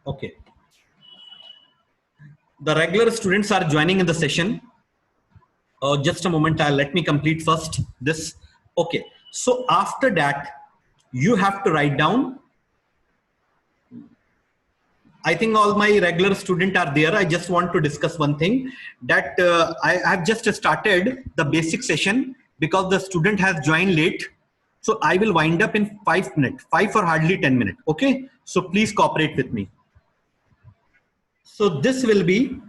Okay. The regular students are joining in the session. Just a moment, let me complete first this. Okay. So after that, you have to write down. I think all my regular students are there. I just want to discuss one thing that I have just started the basic session because the student has joined late. So I will wind up in 5 minutes, 5 or hardly 10 minutes. Okay. So please cooperate with me. So this will be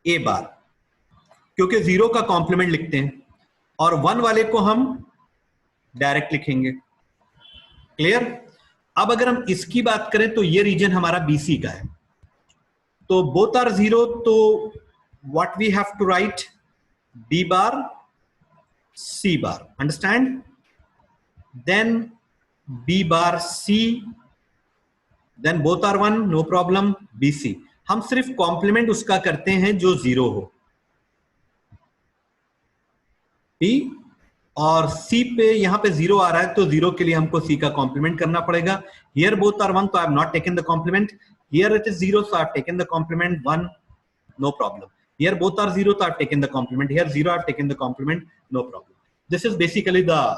A bar. क्योंकि 0 का complement लिखते हैं और 1 वाले को हम direct लिखेंगे. Clear? अब अगर हम इसकी बात करें तो ये रीजन हमारा BC का है. तो बोथ आर 0, तो what we have to write B bar C bar. Understand? Then B bar C, then both are 1, no problem. BC हम सिर्फ कॉम्प्लीमेंट उसका करते हैं जो 0 हो. B और C पे यहाँ पे 0 आ रहा है तो 0 के लिए हमको C का कॉम्प्लीमेंट करना पड़ेगा. Here both are 1, so I have not taken the complement. Here it is 0, so I have taken the complement. 1, no problem. Here both are 0, so I have taken the complement. Here 0, I have taken the complement, no problem. This is basically the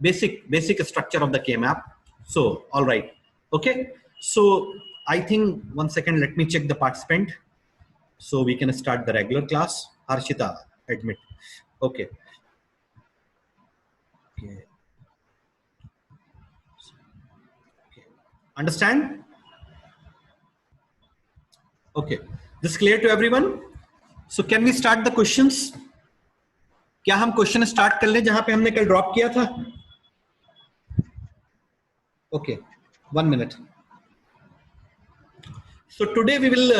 basic structure of the K-map. So all right, okay. So I think 1 second, let me check the participant so we can start the regular class. Harshita, admit. Okay. Okay. Understand? Okay. This is clear to everyone? So can we start the questions? क्या हम question start कर लें जहां पे हमने कल drop किया था? Okay, 1 minute. So today we will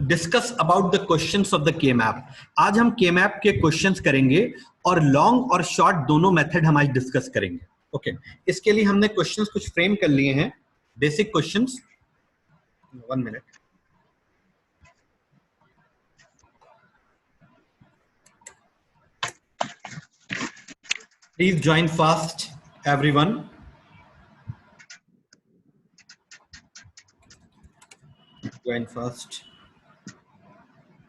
discuss about the questions of the K-map. आज हम K-map के questions करेंगे और लॉन्ग और शॉर्ट दोनों मेथड हम आज डिस्कस करेंगे. ओके. इसके लिए हमने क्वेश्चंस कुछ फ्रेम कर लिए हैं, basic questions. 1 minute. Please join fast, everyone. Join fast.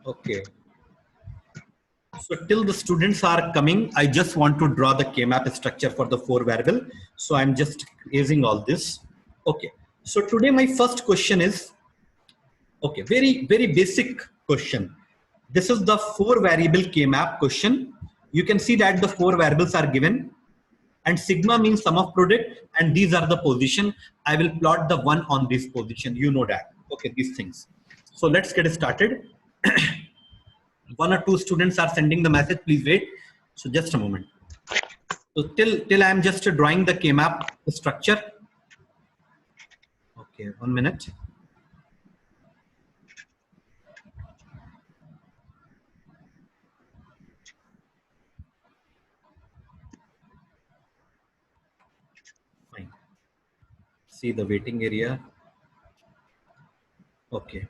Okay. So till the students are coming, I just want to draw the K-map structure for the 4 variable. So I'm just erasing all this. Okay. So today my first question is, okay, very basic question. This is the 4 variable K-map question. You can see that the 4 variables are given and sigma means sum of product and these are the position. I will plot the 1 on this position. You know that. Okay, these things. So let's get started. 1 or 2 students are sending the message. Please wait. So just a moment. So till I am just drawing the K-map structure. Okay, 1 minute. Fine. See the waiting area. Okay.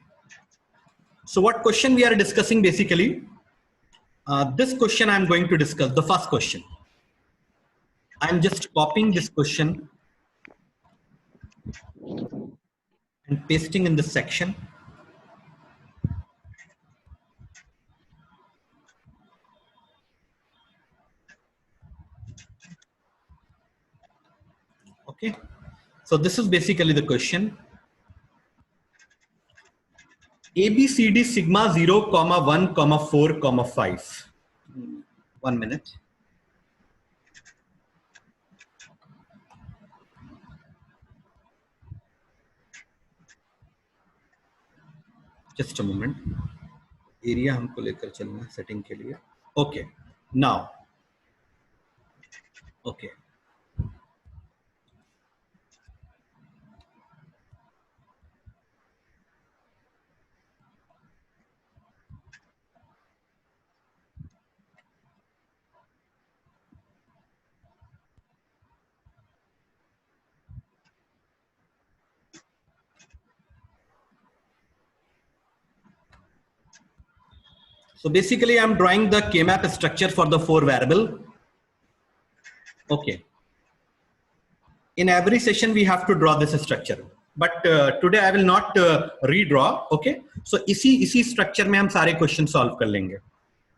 So what question we are discussing basically? This question I'm going to discuss, the first question. I'm just copying this question and pasting in this section. Okay. So this is basically the question. ABCD sigma 0, 1, 4, 5. 1 minute. Just a moment. Area हमको लेकर चलना setting के लिए. Okay. Now. Okay. So basically I'm drawing the K-map structure for the 4 variable. Okay. In every session we have to draw this structure. but today I will not redraw. Okay, so इसी structure में हम सारे question solve कर लेंगे.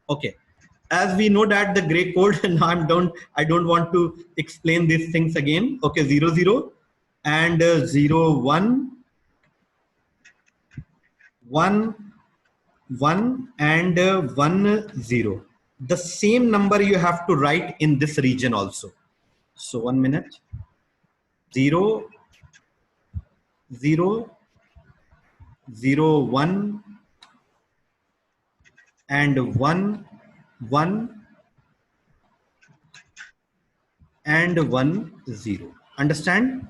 Okay, as we know that the gray code, now I don't want to explain these things again. Okay, 0 0 and 0 1 1 1 and 1 0. The same number you have to write in this region also. So 1 minute. 0 0 0 1 and 1 1 and 1 0. Understand?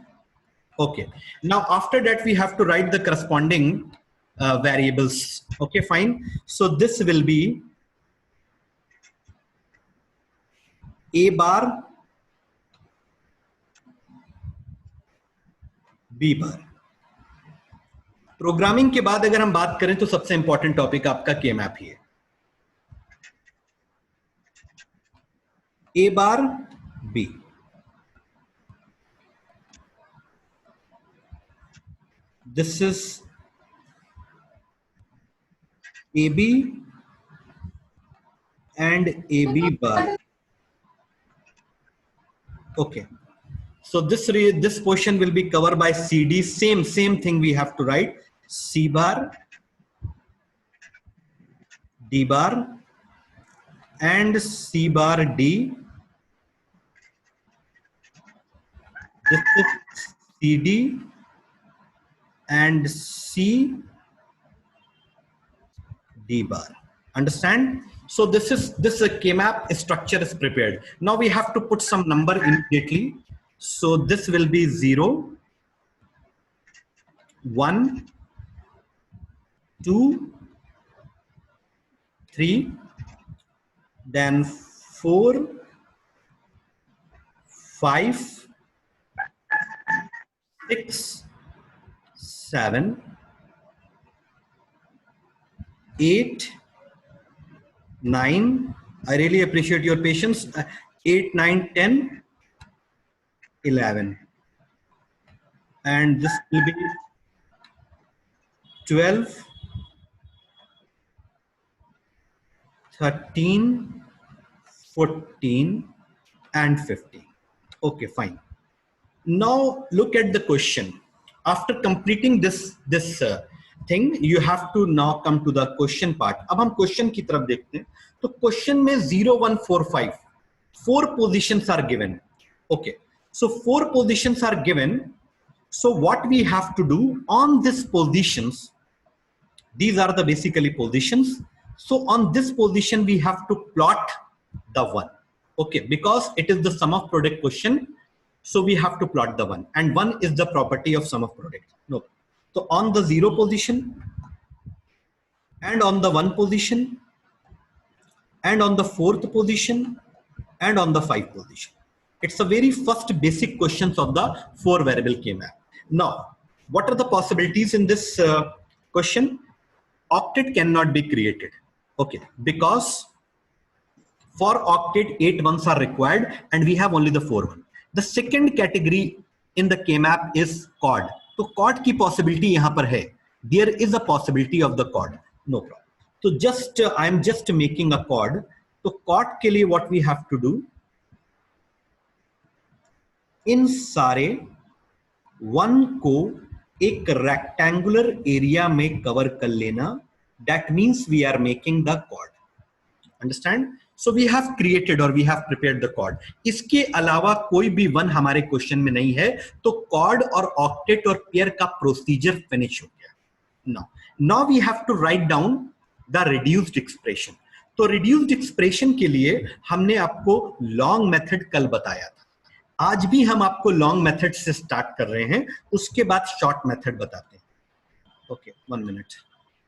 Okay. Now after that we have to write the corresponding variables. Okay, fine. So this will be A bar, B bar. Programming के बाद अगर हम बात करें तो सबसे important topic आपका के मैप ही है. A bar, B. This is AB and AB bar. Okay. So this portion will be covered by CD. Same thing we have to write. C bar, D bar, and C bar D. This is CD and C D bar. Understand? So this K-map structure is prepared. Now we have to put some number immediately. So this will be 0, 1, 2, 3, then 4, 5, 6, 7, 8, 9. I really appreciate your patience. 8, 9, 10, 11. And this will be 12, 13, 14, and 15. Okay, fine. Now look at the question. After completing this thing, you have to now come to the question part. अब हम question की तरफ देखते हैं. तो question में 0, 1, 4, 5, 4 positions are given. Okay, so 4 positions are given. So what we have to do on these positions, these are the basically positions. So on this position we have to plot the 1. Okay, because it is the sum of product question. So we have to plot the 1, and 1 is the property of sum of product. No. So on the 0 position, and on the 1 position, and on the 4th position, and on the 5th position. It's a very first basic questions of the 4 variable K-map. Now, what are the possibilities in this question? Octet cannot be created. Okay, because for octet 8 ones are required and we have only the 4 ones. The second category in the K-map is chord. So chord की possibility यहाँ पर है. There is a possibility of the chord. No problem. So just I am just making a chord. तो chord के लिए what we have to do? इन सारे 1 को एक rectangular area में cover कर लेना. That means we are making the chord. Understand? So we have created or we have prepared the chord. इसके अलावा कोई भी 1 हमारे क्वेश्चन में नहीं है, तो chord और octet और pair का प्रोसीजर फिनिश हो गया. Now we have to write down the reduced expression. तो reduced expression के लिए हमने आपको long method कल बताया था. आज भी हम आपको long method से start कर रहे हैं, उसके बाद short method बताते हैं. Okay, 1 minute.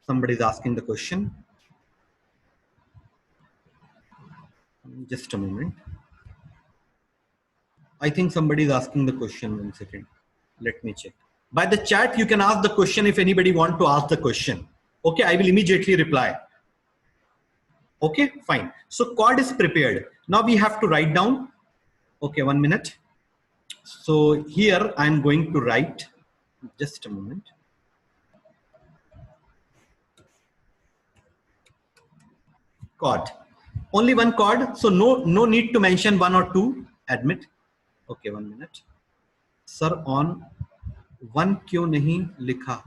Somebody is asking the question. Just a moment. I think somebody is asking the question. 1 second. Let me check. By the chat, you can ask the question if anybody want to ask the question. Okay, I will immediately reply. Okay, fine. So chord is prepared. Now we have to write down. Okay, 1 minute. So here I'm going to write just a moment. Chord, only one chord, so no need to mention one or two. Admit. Okay, 1 minute. Sir, on one क्यों नहीं लिखा?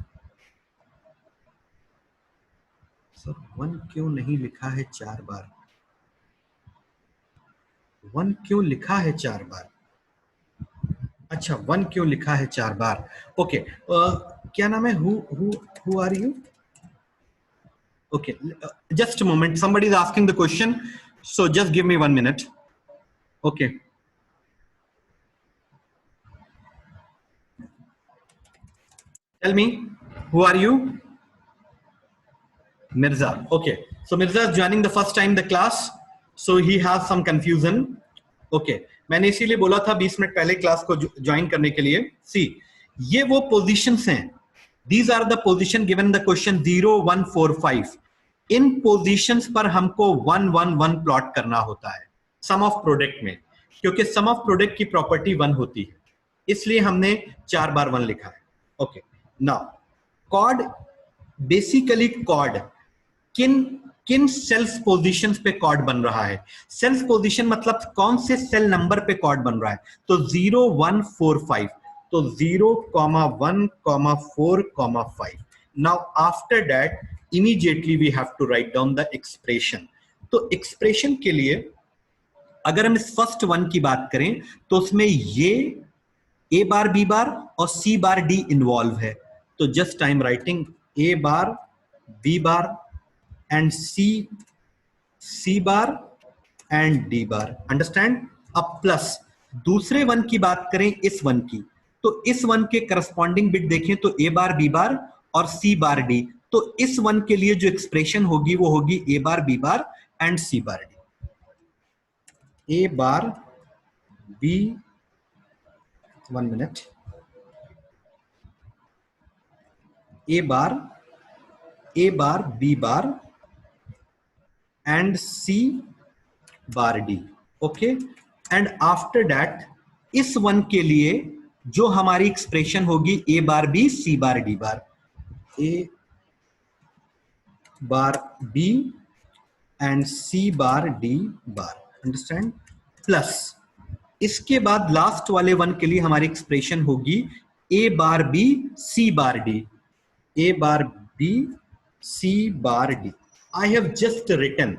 Sir one क्यों नहीं लिखा है 4 बार? One क्यों लिखा है 4 बार? अच्छा, वन क्यों लिखा है 4 बार? ओके, क्या नाम है? Who are you? Okay, just a moment, somebody is asking the question, so just give me 1 minute. Okay, tell me, who are you? Mirza. Okay, so Mirza is joining the first time the class, so he has some confusion. Okay, मैंने इसीलिए बोला था 20 minute पहले class को join करने के लिए. सी, ये वो पोजीशंस हैं. These are the position given the question 0, 1, 4, 5. In positions पर हमको 1, 1, 1 प्लॉट करना होता है सम ऑफ प्रोडक्ट में, क्योंकि सम ऑफ प्रोडक्ट की प्रॉपर्टी 1 होती है, इसलिए हमने 4 बार 1 लिखा है. Okay, now quad, basically quad किन किन सेल्स पोजीशंस पे कॉर्ड बन रहा है? सेल्स पोजीशन मतलब कौन से सेल नंबर पे कॉर्ड बन रहा है? तो 0, 1, 4, 5. तो 0, 1, 4, 5. Now after that immediately we have to write down the expression. तो expression के लिए अगर हम इस फर्स्ट वन की बात करें तो उसमें ये a बार b बार और c बार d इन्वॉल्व है. तो just I am writing a bar b bar and c bar and d bar. Understand? अब प्लस दूसरे वन की बात करें, इस वन की, तो इस वन के करस्पॉन्डिंग बिट देखें तो a बार b बार और c बार d. तो इस वन के लिए जो एक्सप्रेशन होगी वो होगी a bar b bar and c bar d. a bar b, 1 minute, a bar b bar and c bar d. Okay, and after that इस वन के लिए जो हमारी एक्सप्रेशन होगी a bar b c bar d bar. a bar b and c bar d bar. Understand? Plus इसके बाद last वाले one के लिए हमारी एक्सप्रेशन होगी a bar b c bar d. a bar b c bar d. I have just written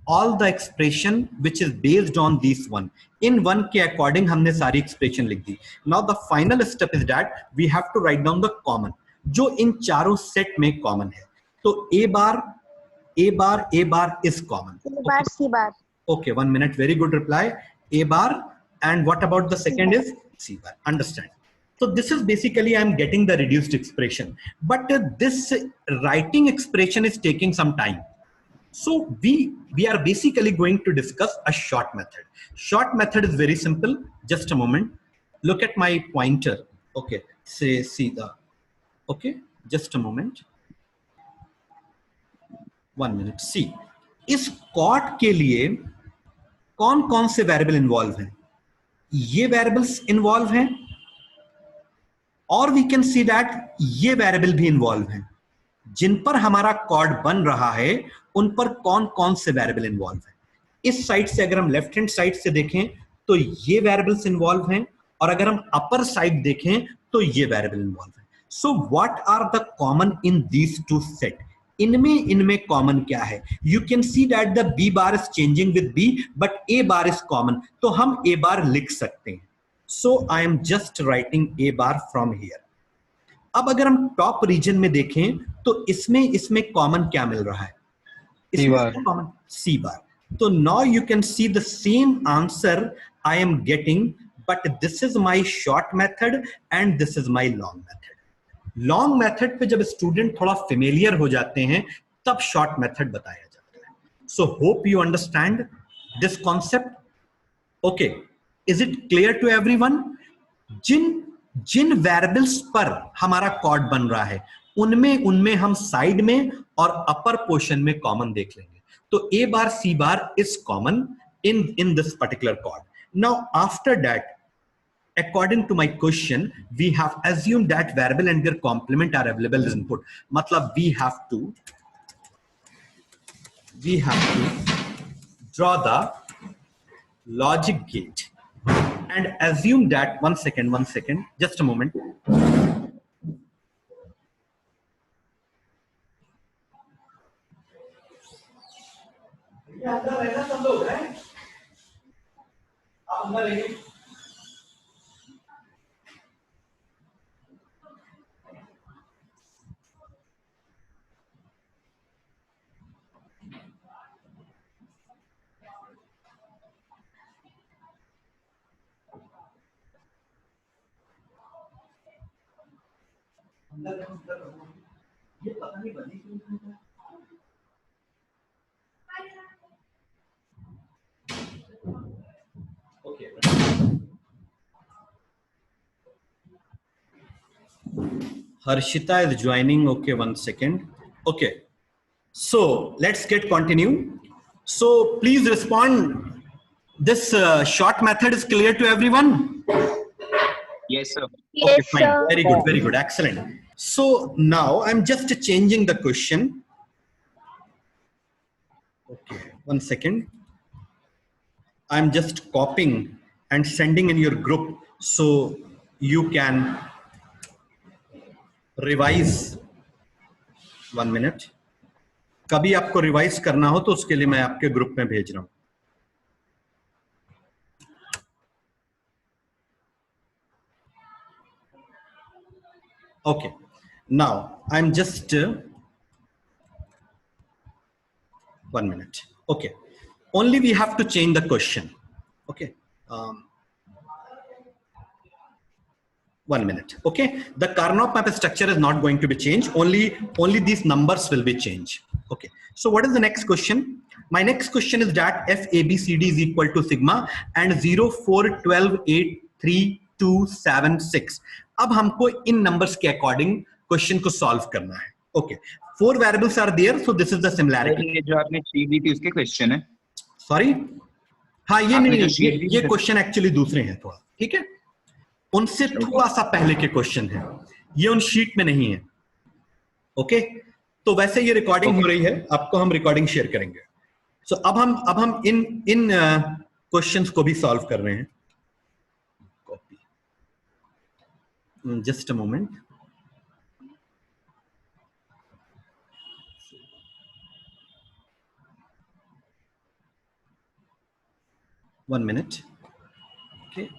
all the expression which is based on this one. In one के according हमने सारी expression लिख दी. Now the final step is that we have to write down the common, जो इन चारों set में common है. तो a bar is common. A bar, okay. C bar. Okay, 1 minute. Very good reply. A bar, and what about the second is C bar. Understand? So this is basically I am getting the reduced expression, but this writing expression is taking some time. So we are basically going to discuss a short method. Short method is very simple. Just a moment. Look at my pointer. Okay. Say see the. Okay. Just a moment. 1 minute. See, इस cord के लिए कौन कौन से variable involve हैं? ये variables involve हैं, और वी कैन सी दैट ये वेरिएबल भी इन्वॉल्व हैं. जिन पर हमारा कॉर्ड बन रहा है उन पर कौन कौन से वेरिएबल इन्वॉल्व हैं? इस साइड से अगर हम लेफ्ट हैंड साइड से देखें तो ये वेरिएबल्स इन्वॉल्व हैं, और अगर हम अपर साइड देखें तो ये वेरिएबल इन्वॉल्व हैं. So what are the common in these two set? इनमें कॉमन क्या है? You can see that the B bar is changing with B, but A bar is common, तो हम ए बार लिख सकते हैं. So I am just writing A bar from here. अब अगर हम टॉप रीजन में देखें तो इसमें कॉमन क्या मिल रहा है? कॉमन सी बार. तो now you can see the same answer I am getting, but this is my short method and this is my long method. Long method पे जब स्टूडेंट थोड़ा फेमिलियर हो जाते हैं तब शॉर्ट मेथड बताया जाता है. So hope you understand this concept. Okay, is it clear to everyone? जिन वेरिएबल्स पर हमारा कॉर्ड बन रहा है उनमें हम साइड में और अपर पोर्शन में कॉमन देख लेंगे. तो A bar C bar is common in this particular quad. Now after that according to my question, we have assumed that variable and their complement are available as input. Matlab we have to draw the logic gate and assume that, one second, just a moment. Okay. Harshita is joining. Okay, one second. Okay. So let's get continue. So please respond. This short method is clear to everyone? Yes, sir. Okay, fine. Very good, very good. Excellent. So now I'm just changing the question. Okay, one second. I'm just copying and sending in your group so you can revise. 1 minute. कभी आपको revise करना हो तो उसके लिए मैं आपके group में भेज रहा हूं. Okay, now I'm just 1 minute. Okay, only we have to change the question. Okay, 1 minute. Okay, the Karnaugh map structure is not going to be changed. Only these numbers will be changed. Okay, so what is the next question? My next question is that f a b c d is equal to sigma and 0 4 12 8 3 2 7 6. अब हमको इन numbers के according question को solve करना है. Okay, 4 variables are there, so this is the similarity. ये जो आपने sheet दी थी उसके क्वेश्चन है. Sorry, हाँ ये नहीं, ये क्वेश्चन एक्चुअली दूसरे हैं थोड़ा. ठीक है, उनसे थोड़ा सा पहले के क्वेश्चन है, ये उन शीट में नहीं है. ओके, तो वैसे ये रिकॉर्डिंग हो रही है, आपको हम रिकॉर्डिंग शेयर करेंगे. सो अब हम इन क्वेश्चंस को भी सॉल्व कर रहे हैं. Copy, just a moment. One minute. Okay.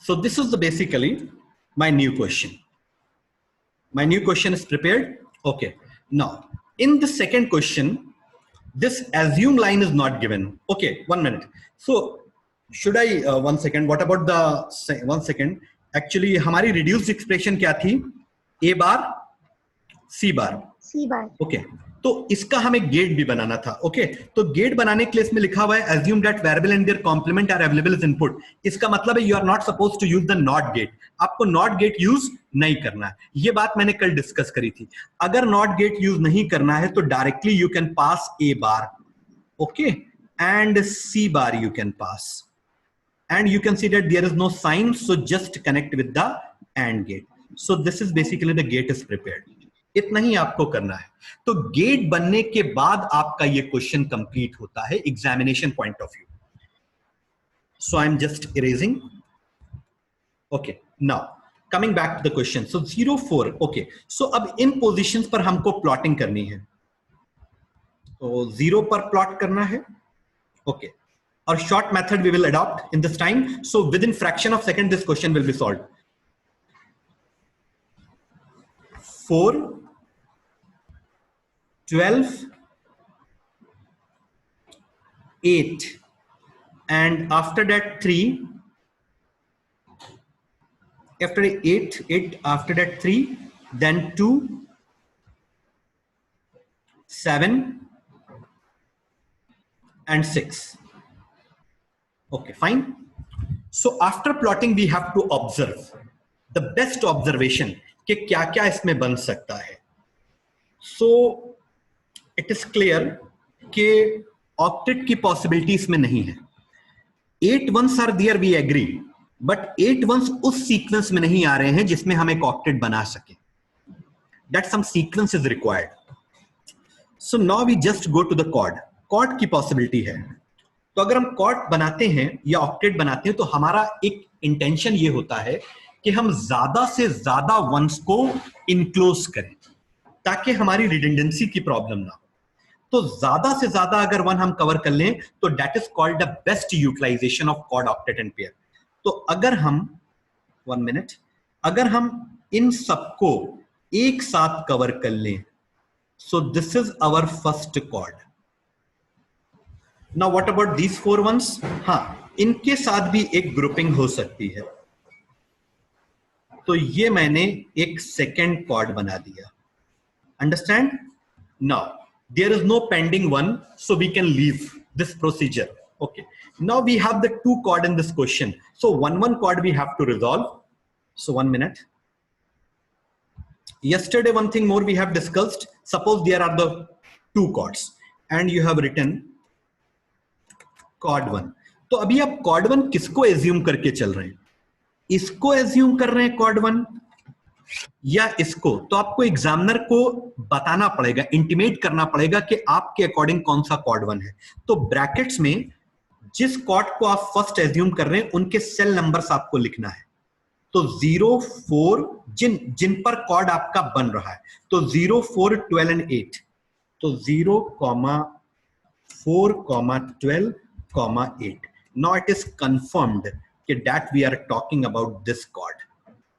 So this is basically my new question. My new question is prepared. Okay. Now, in the second question, this assume line is not given. Okay, 1 minute. So should I 1 second? What about the 1 second? Actually, हमारी reduced expression क्या थी? A bar, C bar. C bar. Okay. तो इसका हमें gate भी बनाना था. Okay, तो gate बनाने के लिए इसमें लिखा हुआ है assume that variable and their complement are available as input. इसका मतलब है you are not supposed to use the not gate. आपको not gate यूज नहीं करना है. ये बात मैंने कल डिस्कस करी थी. अगर not gate यूज नहीं करना है तो directly you can pass A bar, okay, and C bar you can pass, and you can see that there is no sign, so just connect with the AND gate. So this is basically the gate is prepared. इतना ही आपको करना है. तो gate बनने के बाद आपका ये क्वेश्चन कंप्लीट होता है examination point of view. So I am just erasing. Okay, now coming back to the question. So 0 4. Okay, so अब इन पोजीशंस पर हमको प्लॉटिंग करनी है. तो 0 पर प्लॉट करना है. ओके, और short method we will adopt in this time. So within fraction of second this question will be solved. 4 12 8 and after that 3, after 8 after that 3, then 2 7 and 6. Okay, fine. So after plotting we have to observe the best observation कि क्या क्या इसमें बन सकता है. So it is clear कि octet की possibility इसमें नहीं है. 8 ones are there, we agree, but 8 ones उस सीक्वेंस में नहीं आ रहे हैं जिसमें हम एक ऑक्टेट बना सके. That some sequence is required. So now we just go to the quad. Quad की possibility है. तो अगर हम क्वाड बनाते हैं या ऑक्टेट बनाते हैं तो हमारा एक इंटेंशन ये होता है कि हम ज्यादा से ज्यादा वंस को इनक्लोज करें ताकि हमारी रिडंडेंसी की प्रॉब्लम ना हो. तो ज्यादा से ज्यादा अगर वन हम कवर कर लें तो that is called the best utilization of quad, octet and pair. तो अगर हम 1 मिनट, अगर हम इन सबको एक साथ कवर कर लें, so this is our first quad. Now what about these 4 ones? हाँ, इनके साथ भी एक ग्रुपिंग हो सकती है. तो ये मैंने एक सेकेंड क्वाड बना दिया. Understand? Now there is no pending one, so we can leave this procedure. Okay. Now we have the 2 quad in this question. So 1 quad we have to resolve. So 1 minute. Yesterday one thing more we have discussed. Suppose there are the 2 quads and you have written quad 1. तो अभी आप code 1 किसको assume करके चल रहे हैं? इसको assume कर रहे हैं कॉड 1 या इसको? तो आपको एग्जामिनर को बताना पड़ेगा, इंटीमेट करना पड़ेगा कि आपके अकॉर्डिंग कौन सा कॉड 1 है. तो ब्रैकेट्स में जिस कॉड को आप फर्स्ट एज्यूम कर रहे हैं उनके सेल नंबर्स आपको लिखना है. तो 0 4 जिन पर कॉड आपका बन रहा है, तो 0 4 12 एंड 8. तो 0 4 12 8. Now it is confirmed that we are talking about this chord.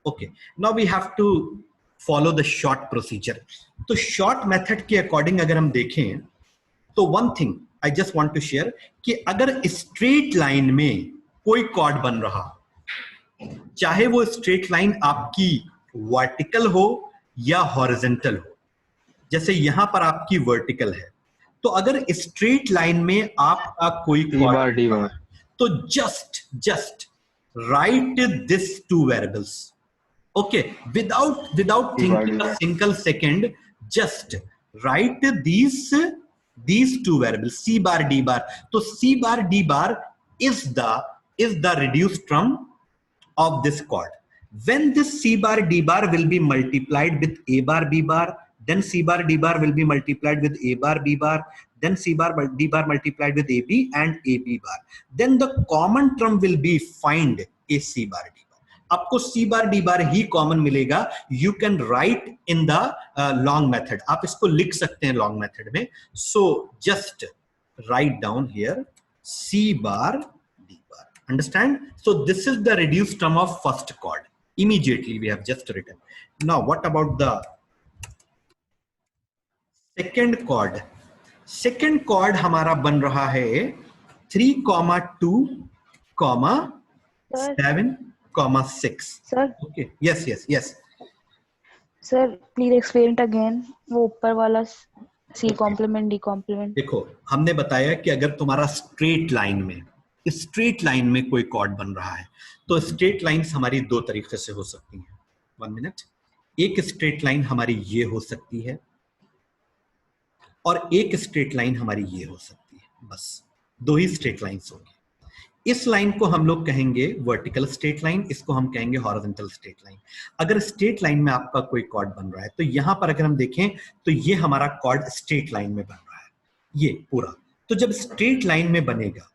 Okay. Now we have to follow the short procedure. तो short method के according अगर हम देखें तो one thing I just want to share कि अगर straight line में कोई chord बन रहा, चाहे वो straight line आपकी vertical हो या horizontal हो, जैसे यहां पर आपकी vertical है, तो अगर स्ट्रेट लाइन में आपका कोई कॉर्ड, तो just write this 2 variables. Okay, without thinking a single second, just write these 2 variables C bar D bar. तो C bar D bar is the reduced term of this chord. When this C bar D bar will be multiplied with A bar B bar, then C bar D bar will be multiplied with A bar B bar, then C bar D bar multiplied with AB and AB bar. Then the common term will be find a C bar D bar. आपको C bar D bar ही common मिलेगा. You can write in the long method. आप इसको लिख सकते हैं long method में. So just write down here C bar D bar. Understand? So this is the reduced term of first chord. Immediately we have just written. Now what about the second chord? Second chord हमारा बन रहा है 3, 2, 7, 6. Sir. Okay. Yes. Sir, please explain it again. वो ऊपर वाला C complement D complement. देखो, हमने बताया कि अगर तुम्हारा स्ट्रेट लाइन में कोई कॉर्ड बन रहा है तो स्ट्रेट लाइंस हमारी 2 तरीके से हो सकती हैं. 1 मिनट. एक स्ट्रेट लाइन हमारी ये हो सकती है और एक स्ट्रेट लाइन हमारी ये हो सकती है. बस 2 ही स्ट्रेट लाइंस होंगी. इस लाइन को हम लोग कहेंगे वर्टिकल स्ट्रेट लाइन, इसको हम कहेंगे हॉरिजॉन्टल स्ट्रेट लाइन. अगर स्ट्रेट लाइन में आपका कोई कॉर्ड बन रहा है तो यहां पर अगर हम देखें तो ये हमारा कॉर्ड स्ट्रेट लाइन में बन रहा है, ये पूरा. तो जब स्ट्रेट लाइन में बनेगा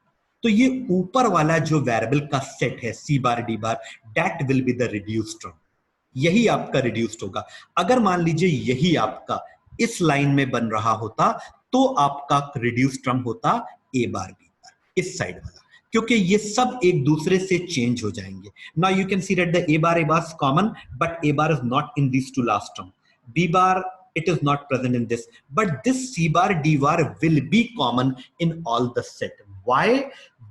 तो ये ऊपर वाला जो वेरिएबल का सेट है C bar D bar, that will be the reduced term. यही आपका रिड्यूस्ड होगा. अगर मान लीजिए यही आपका इस लाइन में बन रहा होता तो आपका रिड्यूस्ड टर्म होता ए बार बी बार, इस साइड वाला, क्योंकि ये सब एक दूसरे से चेंज हो जाएंगे. Now you can see that the A bar is common, but A bar is not in this 2 last term. B bar it is not present in this, but this C bar D bar will be common in all the set. Why?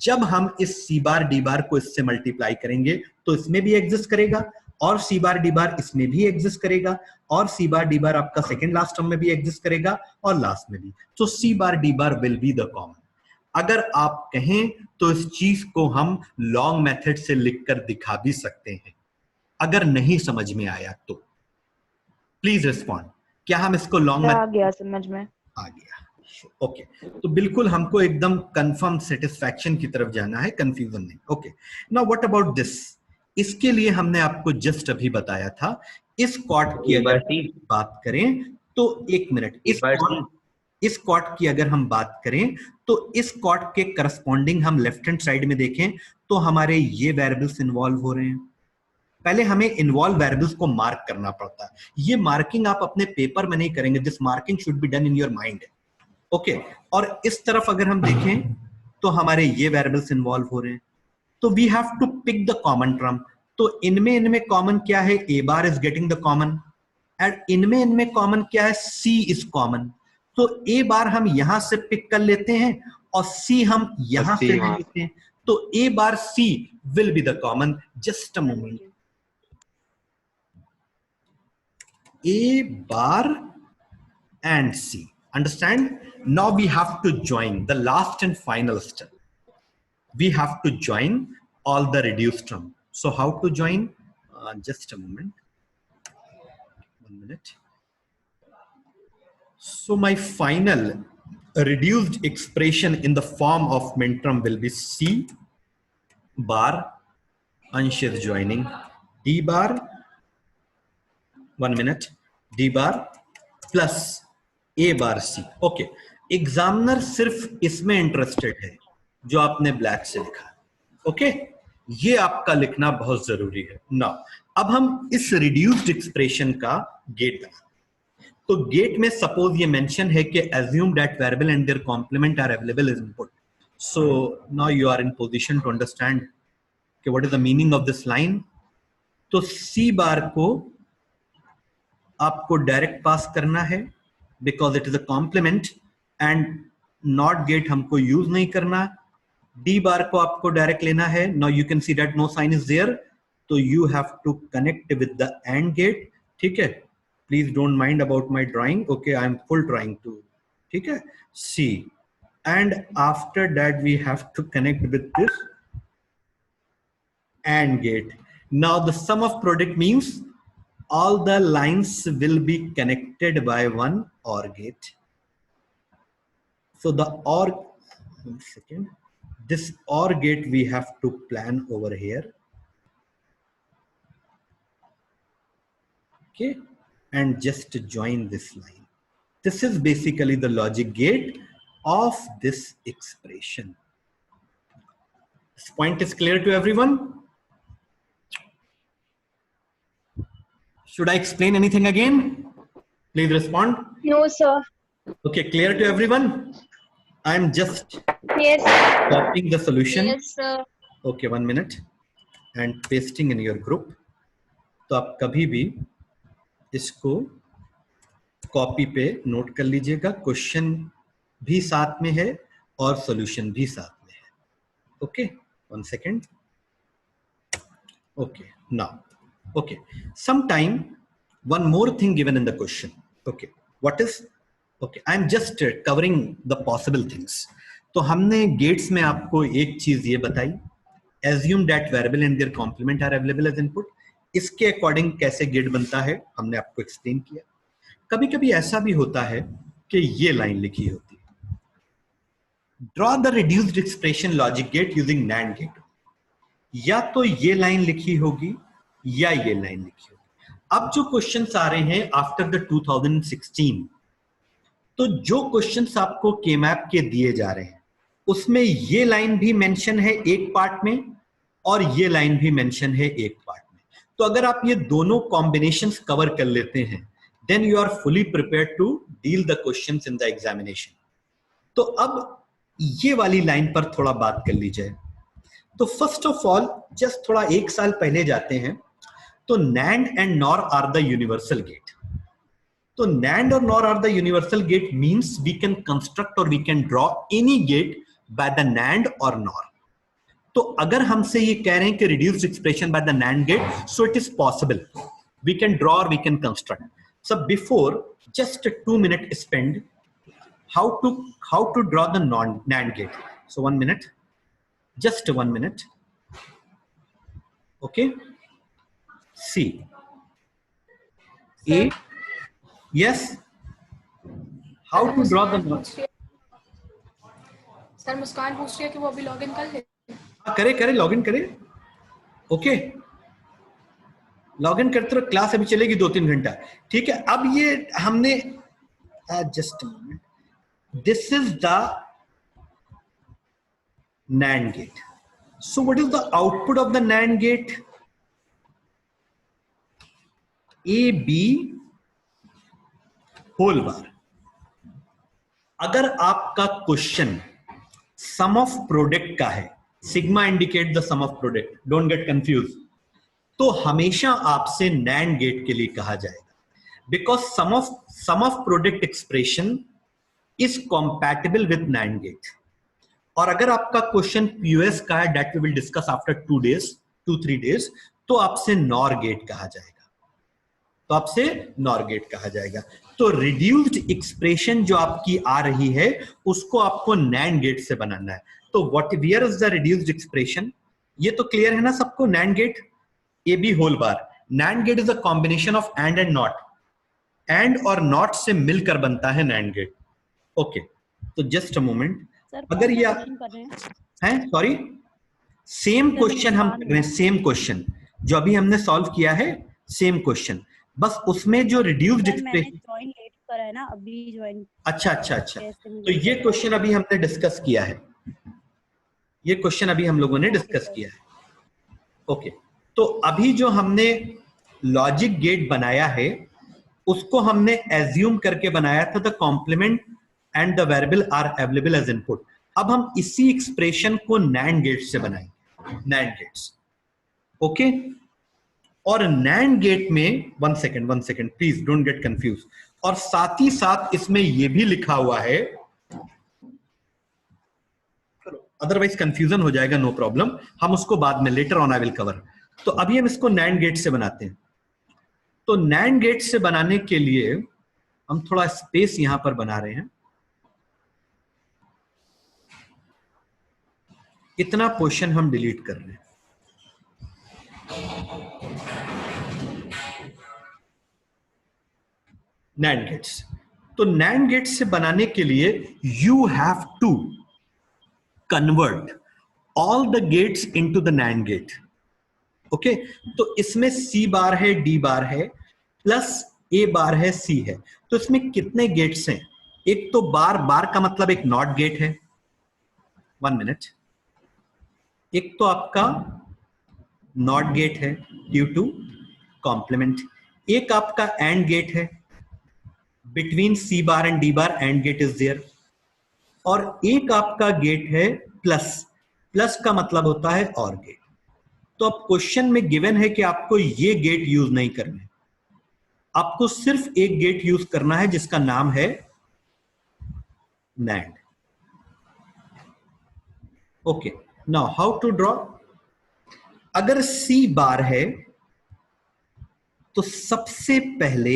जब हम इस C bar D bar को इससे multiply करेंगे तो इसमें भी exist करेगा और C bar D bar इसमें भी एग्जिस्ट करेगा और C bar D bar आपका सेकेंड लास्ट टर्म में भी एग्जिस्ट करेगा और लास्ट में भी. तो C bar D bar will be the common. अगर आप कहें तो इस चीज को हम लॉन्ग मेथड से लिखकर दिखा भी सकते हैं. अगर नहीं समझ में आया तो प्लीज रिस्पॉन्ड. क्या हम इसको लॉन्ग आ गया समझ में? आ गया. ओके, तो बिल्कुल हमको एकदम कंफर्म सेटिस्फैक्शन की तरफ जाना है, कंफ्यूजन नहीं। Okay, now what about this? इसके लिए हमने आपको जस्ट अभी बताया था, इस कॉर्ड की ए अगर बार सी, बात करें तो एक मिनट, ए बार सी, इस कॉर्ड की अगर हम बात करें तो इस कॉर्ड के करस्पॉन्डिंग हम लेफ्ट हैंड साइड में देखें तो हमारे ये वेरिएबल्स इन्वॉल्व हो रहे हैं। पहले हमें इन्वॉल्व वेरिएबल्स को मार्क करना पड़ता है। ये मार्किंग आप अपने पेपर में नहीं करेंगे, this marking should be done in your mind. Okay, और इस तरफ अगर हम देखें तो हमारे ये वेरिएबल्स इन्वॉल्व हो रहे हैं, तो we have to pick the common term. तो इनमें कॉमन क्या है? A bar is getting the common, and इनमें कॉमन क्या है? C is common. तो ए बार हम यहां से पिक कर लेते हैं और सी हम यहां से ले लेते हैं, तो A bar C will be the common. Just a moment, A bar and C. Understand? Now we have to join the last and final step. We have to join all the reduced term. So how to join? Just a moment. 1 minute. So my final reduced expression in the form of minterm will be C bar, Ansh is joining, D bar, 1 minute, D bar plus A bar C. Okay, examiner सिर्फ इसमें interested है जो आपने black से लिखा है। Okay, ये आपका लिखना बहुत जरूरी है। नाउ अब हम इस रिड्यूस्ड एक्सप्रेशन का गेट बनाते हैं। तो गेट में सपोज ये मेंशन है कि assume that variable and their complement are available as input. So now you are in position to understand कि what is the meaning of this line. तो सी बार को आपको डायरेक्ट पास करना है because it is a complement, and not gate हमको use नहीं करना। D बार को आपको डायरेक्ट लेना है। now you can see that no sign is there, तो you have to connect with the AND gate। ठीक है, please don't mind about my drawing, okay, I am full trying to, ठीक है, see, and after that we have to connect with this AND gate. Now the sum of product means all the lines will be connected by one OR gate. So the OR, 1 second, this OR gate we have to plan over here. Okay, and just join this line. This is basically the logic gate of this expression. This point is clear to everyone? Should I explain anything again? Please respond. No, sir. Okay, clear to everyone? I'm just Yes. copying the solution. Yes, sir. Okay, 1 minute, and pasting in your group. तो आप कभी भी इसको copy पे note कर लीजिएगा, question भी साथ में है और सॉल्यूशन भी साथ में है। Okay, 1 second. Okay, now okay, sometime one more thing given in the question. Okay, what is, okay, I'm just covering the possible things. तो हमने गेट्स में आपको एक चीज ये बताई, assume that variable and their complement are available as input. इसके according कैसे गेट बनता है हमने आपको एक्सप्लेन किया। कभी कभी ऐसा भी होता है कि ये लाइन लिखी होती है, draw the reduced expression logic gate using NAND gate. या तो ये लाइन लिखी होगी या ये लाइन लिखी होगी। अब जो क्वेश्चंस आ रहे हैं आफ्टर द 2016, तो जो क्वेश्चंस आपको केमैप के दिए जा रहे हैं उसमें ये लाइन भी मेंशन है एक पार्ट में और ये लाइन भी मेंशन है एक पार्ट में। तो अगर आप ये दोनों कॉम्बिनेशंस कवर कर लेते हैं then you are fully prepared to deal the questions in the examination. तो अब ये वाली लाइन पर थोड़ा बात कर ली जाए। तो फर्स्ट ऑफ ऑल जस्ट थोड़ा एक साल पहले जाते हैं। तो NAND and NOR are the universal gate. तो NAND और NOR are the universal gate means we can construct or we can draw any gate by the NAND or NOR. तो अगर हमसे ये कह रहे हैं कि reduced expression by the NAND gate, so it is possible. We can draw or we can construct. So before, just 2 minutes spend how to draw the NAND gate. So 1 minute, just 1 minute. Okay. C. A. Yes. How to draw the sir Muskaan पूछ रही है कि वो अभी login कर ले। हाँ करे करे, लॉगिन करे। ओके, लॉगिन करते रहो, क्लास अभी चलेगी 2-3 घंटा। ठीक है, अब ये हमने just moment, this is the NAND gate. So what is the output of the NAND gate? AB whole bar. अगर आपका क्वेश्चन सम ऑफ प्रोडक्ट का है, sigma indicate the sum of product, don't get confuse, तो हमेशा आपसे NAND gate के लिए कहा जाएगा, because sum of product expression is compatible with NAND gate. और अगर आपका क्वेश्चन पीओएस का है, that we will discuss after 2-3 days, तो आपसे नॉर गेट कहा जाएगा, तो आपसे नॉर गेट कहा जाएगा। तो रिड्यूस्ड एक्सप्रेशन जो आपकी आ रही है उसको आपको NAND गेट से बनाना है। तो what where is the reduced expression, ये तो क्लियर है ना सबको। NAND gate A B whole bar, NAND gate is a combination of and not, and और नॉट से मिलकर बनता है NAND गेट। ओके, तो जस्ट अ मोमेंट, अगर ये हैं, सॉरी, सेम क्वेश्चन हम कर रहे हैं, सेम क्वेश्चन जो अभी हमने सॉल्व किया है, सेम क्वेश्चन, बस उसमें जो रिड्यूस्ड एक्सप्रेशन ज्वाइन लेट करा है ना, अभी ज्वाइन। अच्छा, तो ये क्वेश्चन अभी हमने डिस्कस किया है, ये क्वेश्चन अभी हम लोगों ने डिस्कस किया है। ओके, तो अभी जो हमने लॉजिक गेट बनाया है उसको हमने एज्यूम करके बनाया था, the complement and the variable are available as input. अब हम इसी एक्सप्रेशन को NAND गेट से बनाएंगे, NAND गेट्स। ओके, और NAND गेट में one second please don't get confuse, और साथ ही साथ इसमें यह भी लिखा हुआ है, अदरवाइज कंफ्यूजन हो जाएगा, नो प्रॉब्लम, हम उसको बाद में later on I will cover. तो अभी हम इसको NAND गेट से बनाते हैं। तो NAND गेट से बनाने के लिए हम थोड़ा स्पेस यहां पर बना रहे हैं, इतना पोर्शन हम डिलीट कर रहे हैं। NAND गेट्स, तो NAND गेट्स से बनाने के लिए you have to convert all the gates into the NAND gate. Okay, तो इसमें C बार है, D बार है, प्लस A बार है, C है। तो इसमें कितने गेट्स हैं? एक तो बार का मतलब एक नॉट गेट है, 1 मिनट, एक तो आपका नॉट गेट है ड्यू टू कॉम्प्लीमेंट, एक आपका एंड गेट है, between C bar and D bar and gate is there, और एक आपका गेट है प्लस का मतलब होता है और गेट। तो अब क्वेश्चन में गिवन है कि आपको ये गेट यूज नहीं करने, आपको सिर्फ एक गेट यूज करना है जिसका नाम है NAND। Okay, now how to draw. अगर C बार है तो सबसे पहले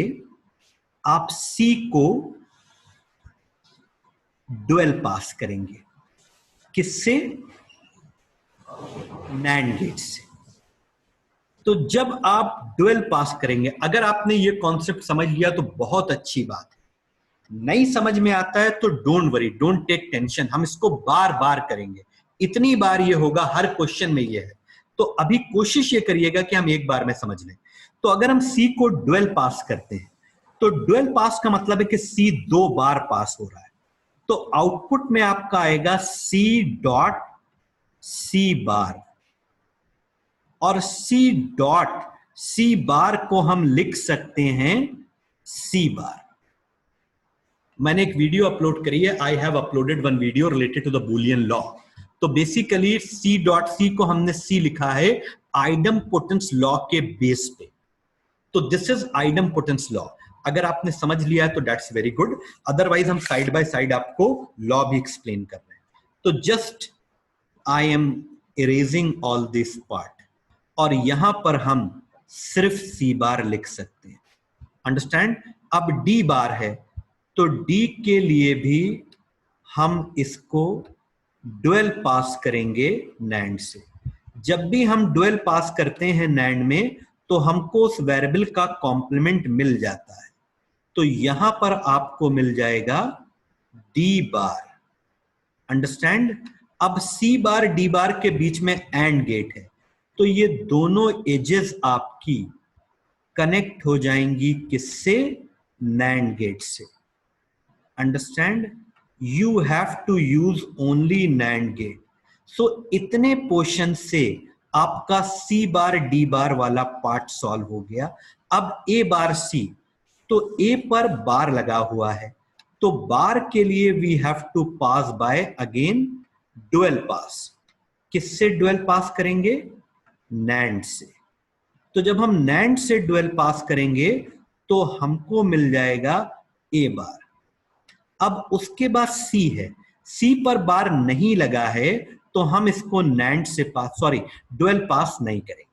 आप C को डुअल पास करेंगे, किससे? NAND गेट से। तो जब आप डुअल पास करेंगे, अगर आपने ये कॉन्सेप्ट समझ लिया तो बहुत अच्छी बात है, नहीं समझ में आता है तो don't worry, don't take tension, हम इसको बार बार करेंगे, इतनी बार ये होगा, हर क्वेश्चन में ये है। तो अभी कोशिश ये करिएगा कि हम एक बार में समझ लें। तो अगर हम C को डुअल पास करते हैं, तो डुअल पास का मतलब है कि C 2 बार पास हो रहा है, तो आउटपुट में आपका आएगा C डॉट C बार, और C डॉट C बार को हम लिख सकते हैं C बार। मैंने एक वीडियो अपलोड करी है, I have uploaded one video related to the Boolean law. तो बेसिकली C डॉट C को हमने C लिखा है आइडमपोटेंस लॉ के बेस पे। तो दिस इज आइडमपोटेंस लॉ। अगर आपने समझ लिया है तो दैट्स वेरी गुड, अदरवाइज हम साइड बाय साइड आपको लॉ भी एक्सप्लेन कर रहे हैं। तो just I M erasing all this part, और यहां पर हम सिर्फ C बार लिख सकते हैं, अंडरस्टैंड। अब D बार है तो D के लिए भी हम इसको डुअल पास करेंगे NAND से। जब भी हम डुअल पास करते हैं NAND में तो हमको उस वेरिएबल का कॉम्प्लीमेंट मिल जाता है। तो यहां पर आपको मिल जाएगा D बार, अंडरस्टैंड? अब सी बार डी बार के बीच में एंड गेट है, तो ये दोनों एजेस आपकी कनेक्ट हो जाएंगी किससे? नैंड गेट से। Understand? You have to use only NAND gate. So इतने पोर्शन से आपका सी बार डी बार वाला पार्ट सॉल्व हो गया। अब ए बार सी, तो ए पर बार लगा हुआ है, तो बार के लिए we have to pass by again dual pass. किससे डुअल पास करेंगे? नैंड से। तो जब हम नैंड से डुअल पास करेंगे तो हमको मिल जाएगा ए बार। अब उसके बाद सी है, सी पर बार नहीं लगा है तो हम इसको नैंड से डुअल पास नहीं करेंगे।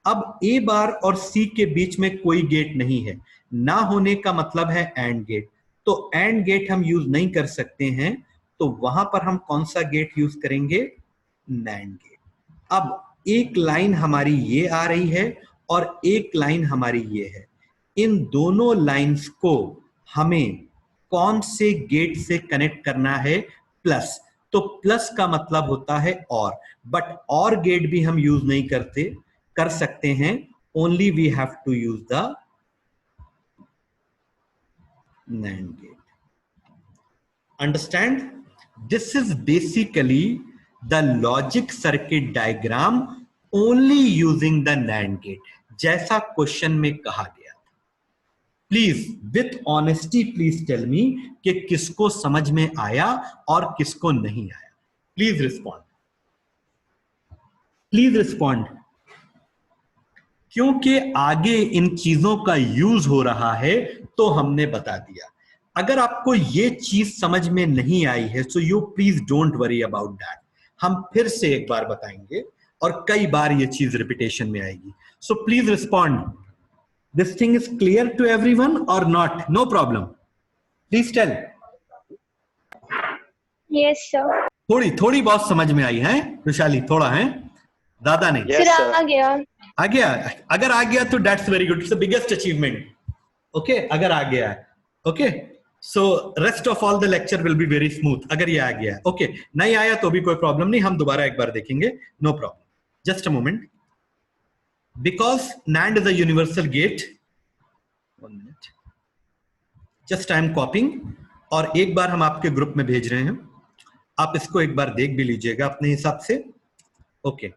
अब ए बार और सी के बीच में कोई गेट नहीं है, ना होने का मतलब है एंड गेट, तो एंड गेट हम यूज नहीं कर सकते हैं, तो वहां पर हम कौन सा गेट यूज करेंगे? NAND gate. अब एक लाइन हमारी ये आ रही है और एक लाइन हमारी ये है, इन दोनों लाइंस को हमें कौन से गेट से कनेक्ट करना है? प्लस। तो प्लस का मतलब होता है और, बट और गेट भी हम यूज नहीं कर सकते हैं, only we have to use the NAND gate. Understand? This is basically the logic circuit diagram only using the NAND gate, जैसा क्वेश्चन में कहा गया था। Please with honesty please tell me कि किसको समझ में आया और किसको नहीं आया। प्लीज रिस्पॉन्ड, प्लीज रिस्पॉन्ड, क्योंकि आगे इन चीजों का यूज हो रहा है तो हमने बता दिया। अगर आपको ये चीज समझ में नहीं आई है so you please don't worry about that, हम फिर से एक बार बताएंगे और कई बार ये चीज रिपीटेशन में आएगी। So please respond, this thing is clear to everyone और not? No problem, please tell. Yes sir. थोड़ी थोड़ी बहुत समझ में आई है वैशाली, थोड़ा है, ज्यादा नहीं। फिर आ गया। आ गया? अगर आ गया तो that's very good, it's the biggest achievement. Okay, अगर आ गया है, okay, so rest of all the lecture will be very smooth अगर ये आ गया है। ओके, नहीं आया तो भी कोई प्रॉब्लम नहीं, हम दोबारा एक बार देखेंगे, no problem. Just a moment, because NAND is a universal gate, 1 minute, just I am coping, और एक बार हम आपके ग्रुप में भेज रहे हैं, आप इसको एक बार देख भी लीजिएगा अपने हिसाब से। ओके,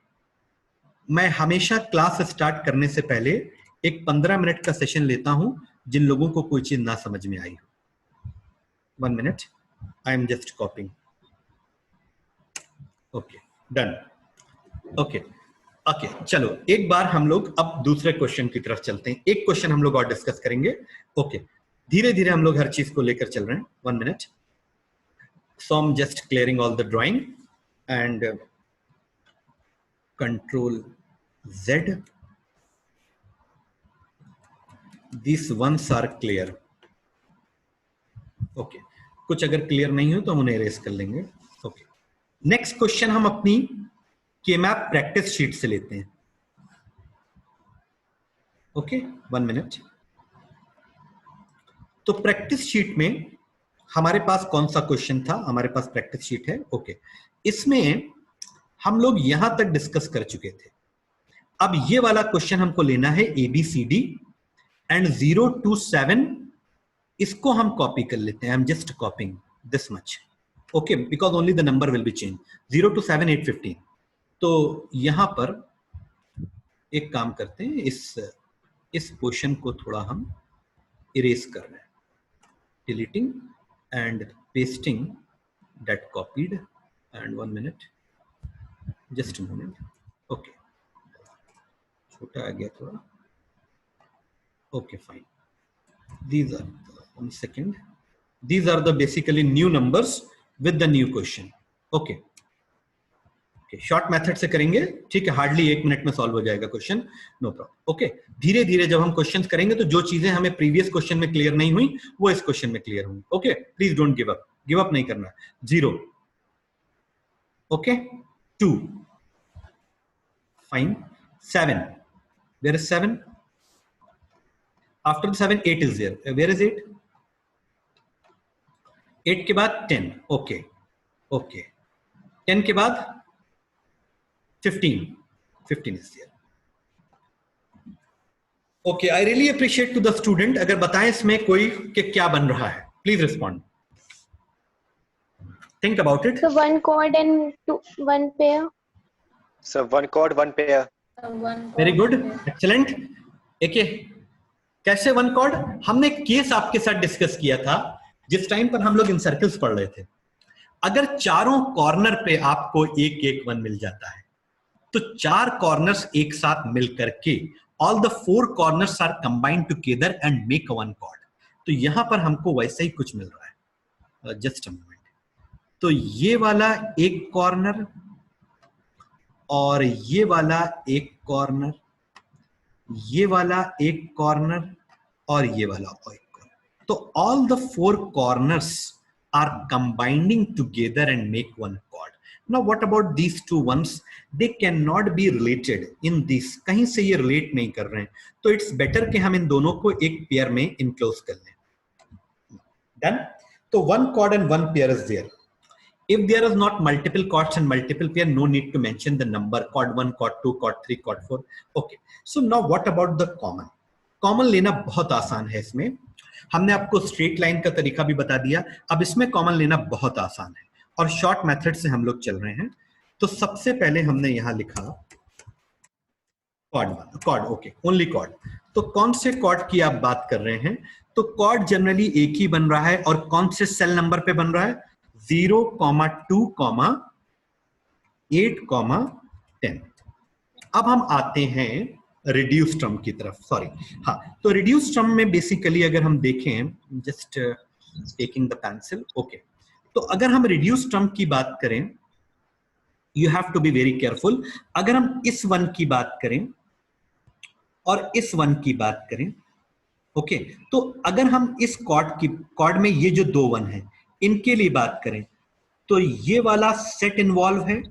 मैं हमेशा क्लास स्टार्ट करने से पहले एक 15 मिनट का सेशन लेता हूं जिन लोगों को कोई चीज ना समझ में आई हो। 1 minute, I am just copying. Okay, done. Okay okay, चलो एक बार हम लोग अब दूसरे क्वेश्चन की तरफ चलते हैं। एक क्वेश्चन हम लोग और डिस्कस करेंगे। ओके, धीरे धीरे हम लोग हर चीज को लेकर चल रहे हैं। 1 minute, so I am just clearing all the drawing and Control Z. These ones are clear. Okay. कुछ अगर क्लियर नहीं हो तो हम उन्हें इरेज कर लेंगे। ओके, नेक्स्ट क्वेश्चन हम अपनी K-मैप प्रैक्टिस शीट से लेते हैं। Okay, 1 minute. तो प्रैक्टिस शीट में हमारे पास कौन सा क्वेश्चन था? हमारे पास प्रैक्टिस शीट है। ओके, इसमें हम लोग यहां तक डिस्कस कर चुके थे। अब ये वाला क्वेश्चन हमको लेना है ABCD एंड 0 to 7, इसको हम कॉपी कर लेते हैं। आई am just copying this much, okay, because only the number will be change. 0 to 7 8 15। तो यहां पर एक काम करते हैं, इस पोर्शन को थोड़ा हम इरेज कर रहे हैं, deleting and pasting that copied and 1 minute, just a moment. Okay, छोटा आ गया थोड़ा। Okay, fine. These are 1 second. These are the basically new numbers with the new question. Okay. Okay, short method से करेंगे, ठीक है, हार्डली 1 मिनट में solve हो जाएगा क्वेश्चन, नो प्रॉब्लम। ओके, धीरे धीरे जब हम क्वेश्चंस करेंगे तो जो चीजें हमें प्रीवियस क्वेश्चन में क्लियर नहीं हुई वो इस क्वेश्चन में क्लियर होंगी। Okay, please don't give up नहीं करना। 0, okay, 2, fine, 7, where is 7? After 7 8 is there, where is 8? 8 के बाद 10, okay, okay, 10 के बाद 15 is there. Okay, I really appreciate to the student. अगर बताएं इसमें कोई कि क्या बन रहा है, please respond. Think about it. So one chord and one pair. So one chord, one pair. Very good, excellent. देखिए कैसे वन कॉर्ड, हमने केस आपके साथ डिस्कस किया था जिस टाइम पर हम लोग इन सर्कल्स पढ़ रहे थे. अगर चारों कॉर्नर पे आपको एक एक वन मिल जाता है तो चार कॉर्नर्स एक साथ मिल करके all the four corners are combined together and make one quad. तो यहां पर हमको वैसा ही कुछ मिल रहा है. Just a moment. तो ये वाला एक कॉर्नर और ये वाला एक कॉर्नर, ये वाला एक कॉर्नर और ये वाला एक कॉर्नर. तो all the four corners are combining together and make one quad. Now what about these two ones? They can not be related in this. कहीं से ये रिलेट नहीं कर रहे हैं, तो इट्स बेटर कि हम इन दोनों को एक पेयर में इनक्लोज कर लें. डन. तो one quad and one pair is there. If there is not multiple chords and multiple pair, no need to mention the number chord 1, chord 2, chord 3, chord 4. Okay. So now what about the common? Common लेना बहुत आसान है. इसमें हमने आपको straight line का तरीका भी बता दिया. अब इसमें कॉमन लेना बहुत आसान है और शॉर्ट मेथड से हम लोग चल रहे हैं. तो सबसे पहले हमने यहां लिखा कॉर्ड. Okay, only cord. तो कौन से कॉर्ड की आप बात कर रहे हैं? तो कॉर्ड जनरली एक ही बन रहा है और कौन से सेल नंबर पे बन रहा है? 0, 2, 8, 10. अब हम आते हैं रिड्यूस टर्म की तरफ. सॉरी, हाँ. तो रिड्यूस टर्म में बेसिकली अगर हम देखें, just taking the pencil. Okay. तो अगर हम रिड्यूस टर्म की बात करें, you have to be very careful. अगर हम इस वन की बात करें और इस वन की बात करें, ओके, तो अगर हम इस कॉर्ड में ये जो दो वन है इनके लिए बात करें तो ये वाला सेट इन्वॉल्व है.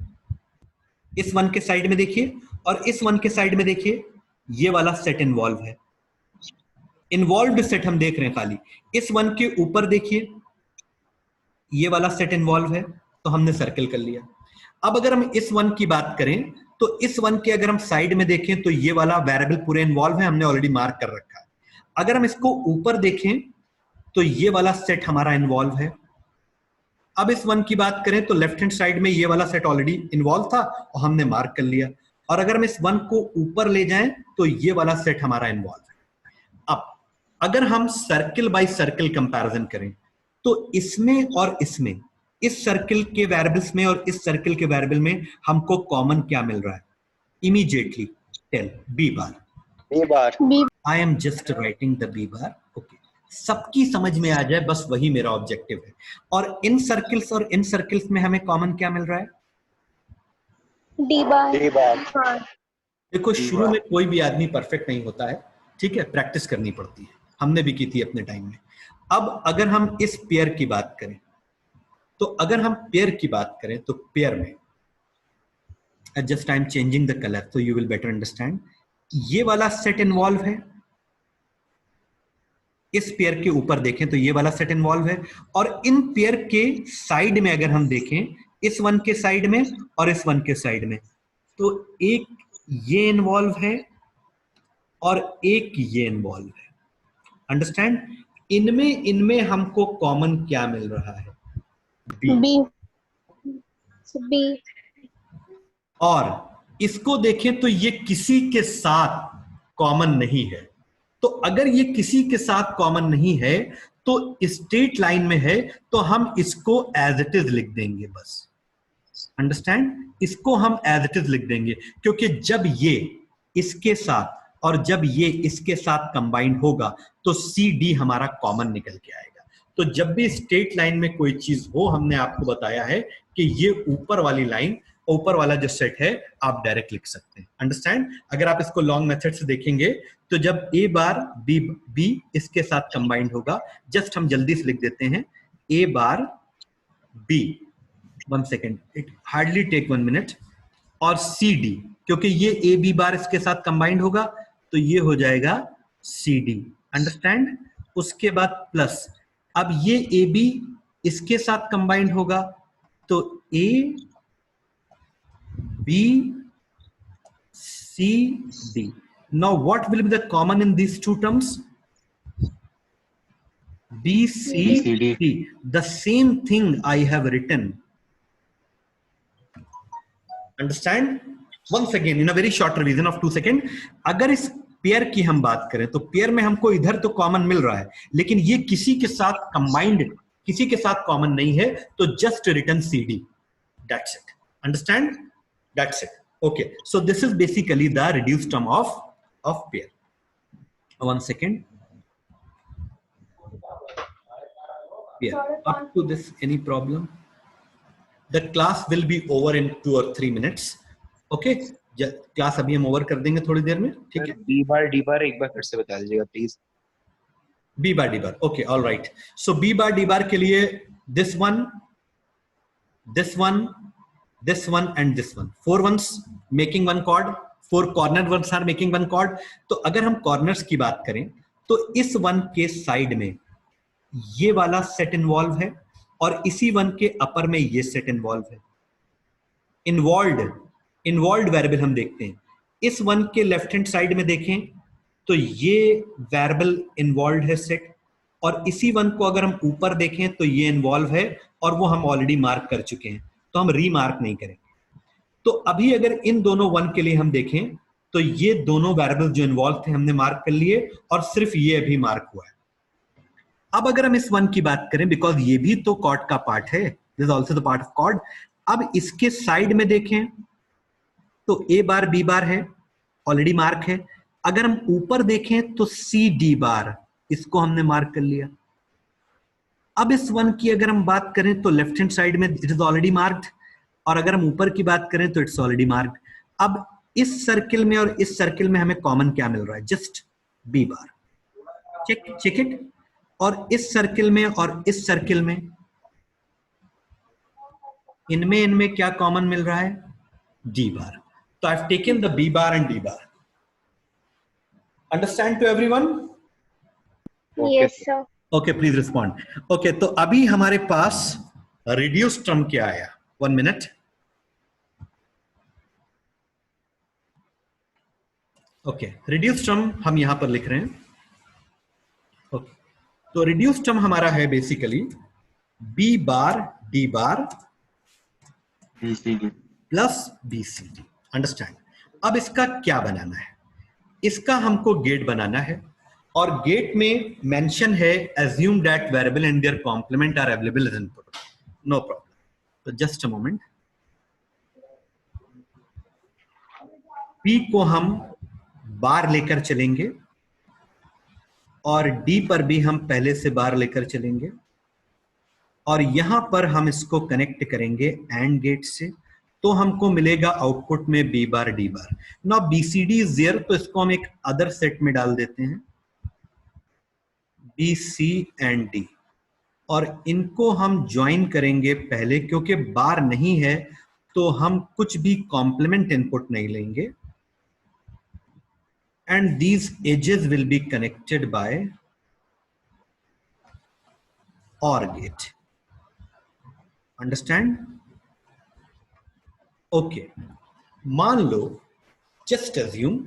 इस वन के साइड में देखिए और इस वन के साइड में देखिए, ये वाला सेट इन्वॉल्व है. इन्वॉल्व्ड सेट हम देख रहे हैं खाली. इस वन के ऊपर देखिए, ये वाला सेट इन्वॉल्व है, तो हमने सर्कल कर लिया. अब अगर हम इस वन की बात करें तो इस वन के अगर हम साइड में देखें तो ये वाला वेरिएबल पूरे इन्वॉल्व है, हमने ऑलरेडी मार्क कर रखा है. अगर हम इसको ऊपर देखें तो ये वाला सेट हमारा इन्वॉल्व है. अब इस वन की बात करें तो लेफ्ट हैंड साइड में ये वाला सेट ऑलरेडी इन्वॉल्व था और हमने मार्क कर लिया. और अगर हम इस वन को ऊपर ले जाएं तो ये वाला सेट हमारा इन्वॉल्व है. अब अगर हम सर्किल बाय सर्किल कंपैरिजन करें तो इसमें और इसमें, इस सर्किल के वेरिएबल्स में और इस सर्किल के वेरिएबल में हमको कॉमन क्या मिल रहा है? Immediately tell. B bar. B bar. I am just writing the B bar. Okay, सबकी समझ में आ जाए, बस वही मेरा ऑब्जेक्टिव है. और इन सर्किल्स और इन सर्किल्स में हमें कॉमन क्या मिल रहा है? D bar. D bar. देखो, शुरू में कोई भी आदमी परफेक्ट नहीं होता है, ठीक है, प्रैक्टिस करनी पड़ती है. हमने भी की थी अपने टाइम में. अब अगर हम इस पेयर की बात करें तो अगर हम पेयर की बात करें तो पेयर में just I am changing the colour तो यू विल बेटर अंडरस्टैंड. ये वाला सेट इन्वॉल्व है. इस पेयर के ऊपर देखें तो ये वाला सेट इन्वॉल्व है. और इन पेयर के साइड में अगर हम देखें, इस वन के साइड में और इस वन के साइड में, तो एक ये इन्वॉल्व है और एक ये इन्वॉल्व है. अंडरस्टैंड? इनमें हमको कॉमन क्या मिल रहा है? B. B. और इसको देखें तो ये किसी के साथ कॉमन नहीं है. तो अगर ये किसी के साथ कॉमन नहीं है तो स्ट्रेट लाइन में है, तो हम इसको एज इट इज लिख देंगे बस. अंडरस्टैंड? इसको हम एज इट इज लिख देंगे, क्योंकि जब ये इसके साथ और जब ये इसके साथ कंबाइंड होगा तो सी डी हमारा कॉमन निकल के आएगा. तो जब भी स्ट्रेट लाइन में कोई चीज हो, हमने आपको बताया है कि ये ऊपर वाली लाइन, ऊपर वाला जो सेट है, आप डायरेक्ट लिख सकते हैं. अंडरस्टैंड? अगर आप इसको लॉन्ग मेथड से देखेंगे तो जब ए बार बी इसके साथ कंबाइंड होगा, जस्ट हम जल्दी से लिख देते हैं A bar B. 1 second, it hardly take 1 minute. और सी डी, क्योंकि ये ए बी बार इसके साथ कंबाइंड होगा तो ये हो जाएगा सी डी. अंडरस्टैंड? उसके बाद प्लस, अब ये ए बी इसके साथ कंबाइंड होगा तो ए B, C, D. Now what will be the common in these two terms? B, C, D. The same thing I have written. Understand? Once again, in a very short revision of 2 seconds, अगर इस pair की हम बात करें तो pair में हमको इधर तो कॉमन मिल रहा है, लेकिन ये किसी के साथ कंबाइंड, किसी के साथ कॉमन नहीं है, तो just return CD. That's it. Understand? That's it. Okay. So this is basically the reduced term of pair. 1 second. Yeah. Up to this, any problem? The class will be over in 2 or 3 minutes. Okay. Class अभी हम over कर देंगे थोड़ी देर में, ठीक है? B bar D बार एक बार फिर से बता दीजिएगा please. B bar D bar. Okay, all right. So B bar D bar के लिए this one, this one, this one and this one. 4 ones making one chord, 4 corner ones are making one chord. तो अगर हम corners की बात करें तो इस one के साइड में ये वाला सेट इन्वॉल्व है और इसी one के अपर में ये सेट इन्वॉल्व है. इन्वॉल्व्ड वेरिएबल हम देखते हैं. इस one के लेफ्ट हैंड साइड में देखें तो ये वेरिएबल इन्वॉल्व है सेट, और इसी वन को अगर हम ऊपर देखें तो ये इन्वॉल्व है और वो हम ऑलरेडी मार्क कर चुके हैं, तो हम रीमार्क नहीं करेंगे. तो अभी अगर इन दोनों वन के लिए हम देखें तो ये दोनों वेरिएबल जो इन्वॉल्व थे हमने मार्क कर लिए और सिर्फ ये अभी मार्क हुआ है. अब अगर हम इस वन की बात करें, बिकॉज ये भी तो कॉर्ड का पार्ट है, this is also the part of quad. अब इसके साइड में देखें तो ए बार बी बार है, ऑलरेडी मार्क है. अगर हम ऊपर देखें तो सी डी बार, इसको हमने मार्क कर लिया. अब इस वन की अगर हम बात करें तो लेफ्ट हैंड साइड में इट इज ऑलरेडी मार्क्ड, और अगर हम ऊपर की बात करें तो इट्स ऑलरेडी मार्क्ड. अब इस सर्किल में और इस सर्किल में हमें कॉमन क्या मिल रहा है? Just B bar. Check it. और इस सर्किल में और इस सर्किल में इनमें क्या कॉमन मिल रहा है? D bar. तो I have taken the B bar and D bar. Understand to everyone? Yes, sir. Okay, please respond. Okay, तो अभी हमारे पास रिड्यूस टर्म क्या आया? 1 मिनट. ओके, रिड्यूस टर्म हम यहां पर लिख रहे हैं. ओके, तो रिड्यूस टर्म हमारा है basically B bar D bar plus B C D. Understand? अब इसका क्या बनाना है? इसका हमको गेट बनाना है, और गेट में मेंशन है assume that variable and their complement are available as input. No problem. So just a moment. P को हम बार लेकर चलेंगे और D पर भी हम पहले से बार लेकर चलेंगे, और यहां पर हम इसको कनेक्ट करेंगे AND गेट से, तो हमको मिलेगा आउटपुट में B bar D bar. Now BCD is there, तो इसको हम एक अदर सेट में डाल देते हैं, B, C and D, और इनको हम ज्वाइन करेंगे पहले, क्योंकि बार नहीं है तो हम कुछ भी कॉम्प्लीमेंट इनपुट नहीं लेंगे. And these edges will be connected by OR gate. Understand? Okay, मान लो, जस्ट अज्यूम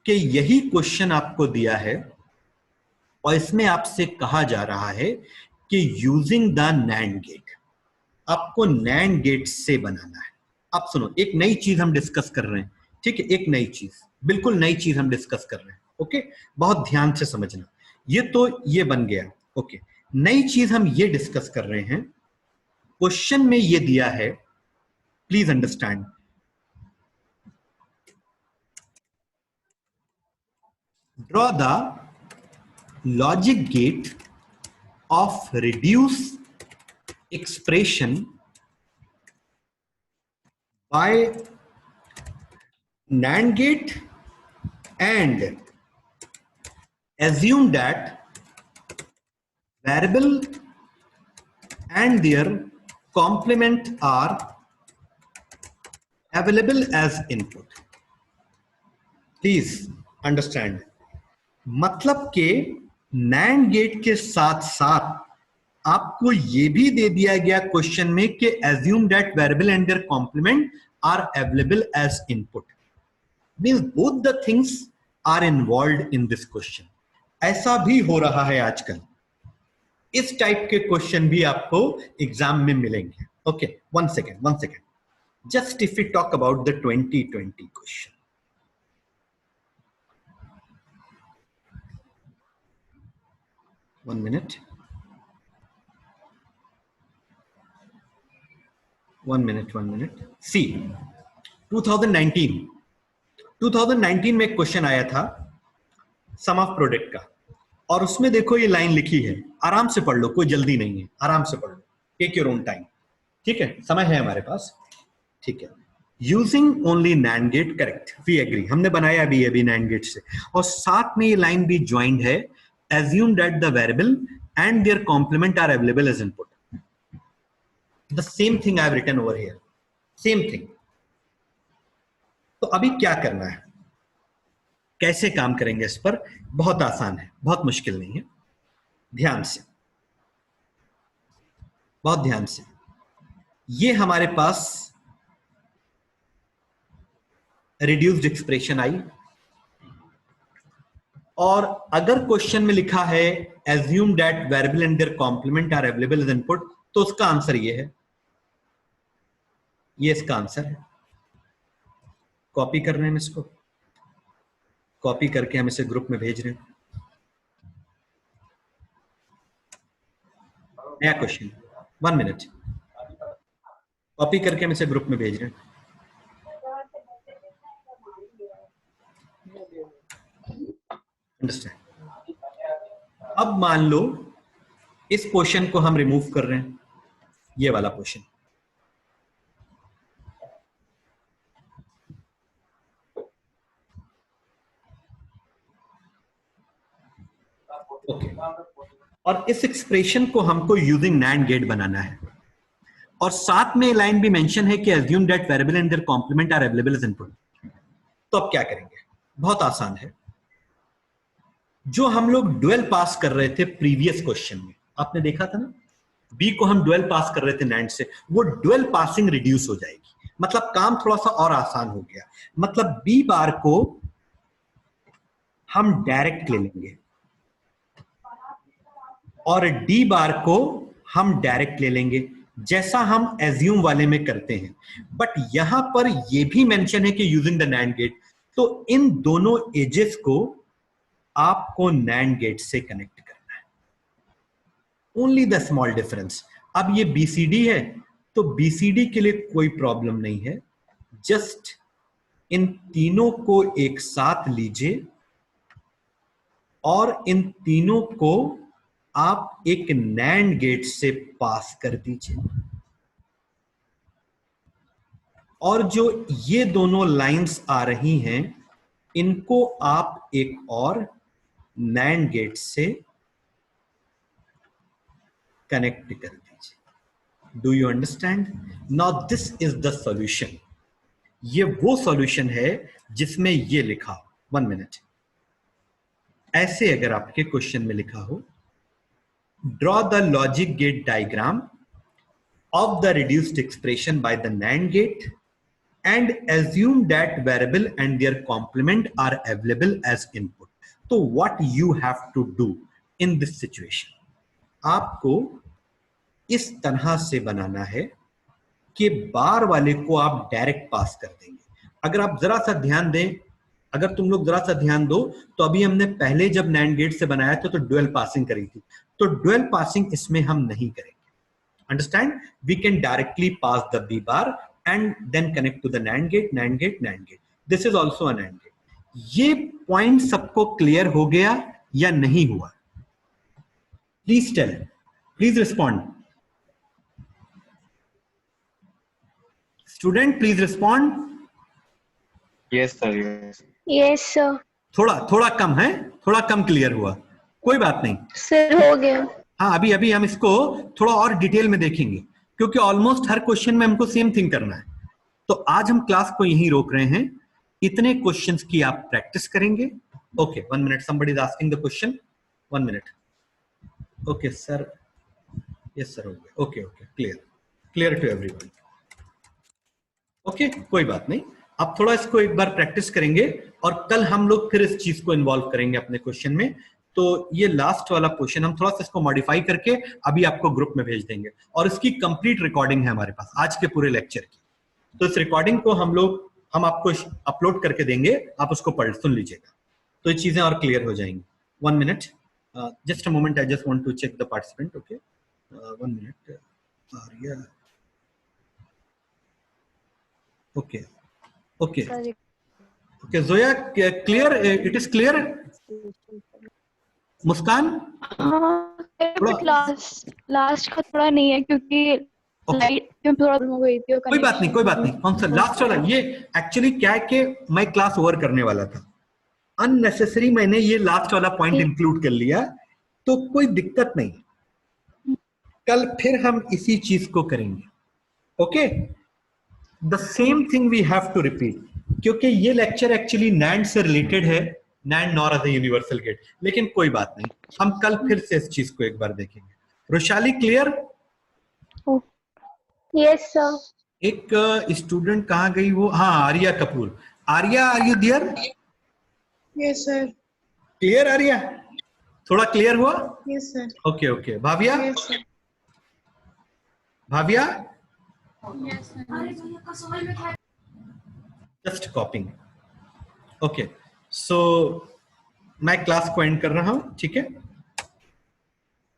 कि यही क्वेश्चन आपको दिया है और इसमें आपसे कहा जा रहा है कि यूजिंग द NAND गेट, आपको NAND गेट से बनाना है. अब सुनो, एक नई चीज हम डिस्कस कर रहे हैं, ठीक है? एक नई चीज, बिल्कुल नई चीज हम डिस्कस कर रहे हैं. ओके, बहुत ध्यान से समझना. ये तो ये बन गया. ओके, नई चीज हम ये डिस्कस कर रहे हैं. क्वेश्चन में ये दिया है, please understand, draw the logic gate of reduce expression by NAND gate and assume that variable and their complement are available as input. Please understand. मतलब के NAND गेट के साथ साथ आपको ये भी दे दिया गया क्वेश्चन में कि assume that variable and their complement are available as input. Means both the things are involved in this question. ऐसा भी हो रहा है आजकल. इस टाइप के क्वेश्चन भी आपको एग्जाम में मिलेंगे. Okay, one second. Just if we talk about the 2020 question. One minute. See, 2019 में एक क्वेश्चन आया था सम ऑफ प्रोडक्ट का, और उसमें देखो ये लाइन लिखी है, आराम से पढ़ लो, कोई जल्दी नहीं है, आराम से पढ़ लो, टेक योर ओन टाइम. ठीक है, समय है हमारे पास. ठीक है, using only NAND gate, correct, we agree, हमने बनाया अभी नैंड गेट से, और साथ में ये लाइन भी ज्वाइंड है, assume that the variable and their complement are available as input. The same thing I have written over here. Same thing. तो अभी क्या करना है, कैसे काम करेंगे इस पर? बहुत आसान है, बहुत मुश्किल नहीं है. ध्यान से, बहुत ध्यान से. ये हमारे पास रिड्यूस्ड एक्सप्रेशन आई, और अगर क्वेश्चन में लिखा है assume that variable and their complement are available as input, तो उसका आंसर ये है, ये इसका आंसर है. कॉपी कर रहे हैं, इसको कॉपी करके हम इसे ग्रुप में भेज रहे हैं. नया क्वेश्चन, 1 मिनट, कॉपी करके हम इसे ग्रुप में भेज रहे हैं. अंडरस्टैंड? अब मान लो इस पोर्शन को हम रिमूव कर रहे हैं, ये वाला पोर्शन. ओके, और इस एक्सप्रेशन को हमको यूजिंग नैंड गेट बनाना है, और साथ में लाइन भी मेंशन है कि assume that variable and their complement are available as input. तो अब क्या करेंगे? बहुत आसान है. जो हम लोग ड्यूअल पास कर रहे थे प्रीवियस क्वेश्चन में, आपने देखा था ना, बी को हम ड्यूअल पास कर रहे थे नैंड से, वो ड्यूअल पासिंग रिड्यूस हो जाएगी, मतलब काम थोड़ा सा और आसान हो गया. मतलब बी बार को हम डायरेक्ट ले लेंगे और डी बार को हम डायरेक्ट ले लेंगे, जैसा हम एज्यूम वाले में करते हैं. बट यहां पर यह भी मेंशन है कि यूजिंग द नैंड गेट, तो इन दोनों एजेस को आपको नैंड गेट से कनेक्ट करना है. Only the small difference. अब ये बीसीडी है, तो बीसीडी के लिए कोई प्रॉब्लम नहीं है, जस्ट इन तीनों को एक साथ लीजिए और इन तीनों को आप एक नैंड गेट से पास कर दीजिए, और जो ये दोनों लाइंस आ रही हैं इनको आप एक और नैंड गेट से कनेक्ट कर दीजिए. Do you understand? Now this is the solution. ये वो सॉल्यूशन है जिसमें ये लिखा हो. 1 मिनट. ऐसे अगर आपके क्वेश्चन में लिखा हो, draw the logic gate diagram of the reduced expression by the NAND gate and assume that variable and their complement are available as input. So what you have to do in this situation? आपको इस तरह से बनाना है कि बार वाले को आप डायरेक्ट पास कर देंगे. अगर आप जरा सा ध्यान दें, अगर तुम लोग जरा सा ध्यान दो, तो अभी हमने पहले जब NAND गेट से बनाया था तो ड्यूअल पासिंग करी थी, तो ड्यूअल पासिंग इसमें हम नहीं करेंगे. Understand? We can directly pass the B bar and then connect to the NAND gate, NAND gate, NAND gate. This is also a NAND gate. ये पॉइंट सबको क्लियर हो गया या नहीं हुआ? Please tell, please respond. Student please respond. Yes, sir. Yes. Yes, sir. थोड़ा कम है, थोड़ा कम क्लियर हुआ, कोई बात नहीं. Sir, हो गया. हाँ, अभी हम इसको थोड़ा और डिटेल में देखेंगे, क्योंकि ऑलमोस्ट हर क्वेश्चन में हमको सेम थिंग करना है. तो आज हम क्लास को यहीं रोक रहे हैं, इतने क्वेश्चंस की आप प्रैक्टिस करेंगे. Okay, 1 minute, somebody is asking the question. 1 minute. Okay sir, yes sir, हो गया. Okay, clear to everyone. Okay कोई बात नहीं, आप थोड़ा इसको एक बार प्रैक्टिस करेंगे और कल हम लोग फिर इस चीज को इन्वॉल्व करेंगे अपने क्वेश्चन में। तो ये लास्ट वाला क्वेश्चन हम थोड़ा सा इसको मॉडिफाई करके अभी आपको ग्रुप में भेज देंगे, और इसकी कंप्लीट रिकॉर्डिंग है हमारे पास आज के पूरे लेक्चर की। तो इस रिकॉर्डिंग को हम आपको अपलोड करके देंगे, आप उसको सुन लीजिएगा, तो ये चीजें और क्लियर हो जाएंगी। 1 minute, just a moment, I just want to check the participant. Okay 1 minute. Arya, okay okay sir okay, Zoya clear, it is clear. Muskan last का थोड़ा नहीं है क्योंकि लाइट में थोड़ा हो गई थी। कोई बात नहीं, कोई बात नहीं। कौन सा लास्ट वाला? ये एक्चुअली क्या है कि मैं क्लास ओवर करने वाला था, अननेसेसरी मैंने ये लास्ट वाला पॉइंट इंक्लूड कर लिया, तो कोई दिक्कत नहीं, कल फिर हम इसी चीज को करेंगे। Okay, the same thing we have to repeat, क्योंकि ये लेक्चर एक्चुअली नैंड से रिलेटेड है, NAND NOR as a universal gate, लेकिन कोई बात नहीं, हम कल फिर से इस चीज को एक बार देखेंगे। रोशाली क्लियर? Yes, sir. एक स्टूडेंट कहाँ गई वो? हाँ, Arya Kapoor. Arya, are you there? Yes, sir. Clear Arya? थोड़ा क्लियर हुआ? Yes, sir. Okay okay. Bhavya? Yes, sir. Bhavya? Yes, sir. Just copying. Okay, so मैं क्लास को एंड कर रहा हूँ, ठीक है?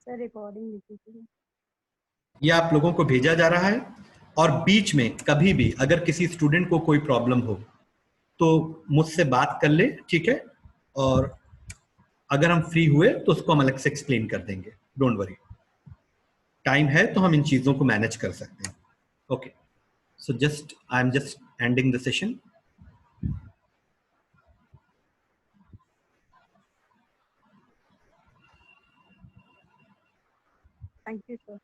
सर रिकॉर्डिंग लिखी ये आप लोगों को भेजा जा रहा है, और बीच में कभी भी अगर किसी स्टूडेंट को कोई प्रॉब्लम हो तो मुझसे बात कर ले, ठीक है? और अगर हम फ्री हुए तो उसको हम अलग से एक्सप्लेन कर देंगे, डोंट वरी, टाइम है तो हम इन चीजों को मैनेज कर सकते हैं। Okay, so just I am just ending the session. Thank you sir.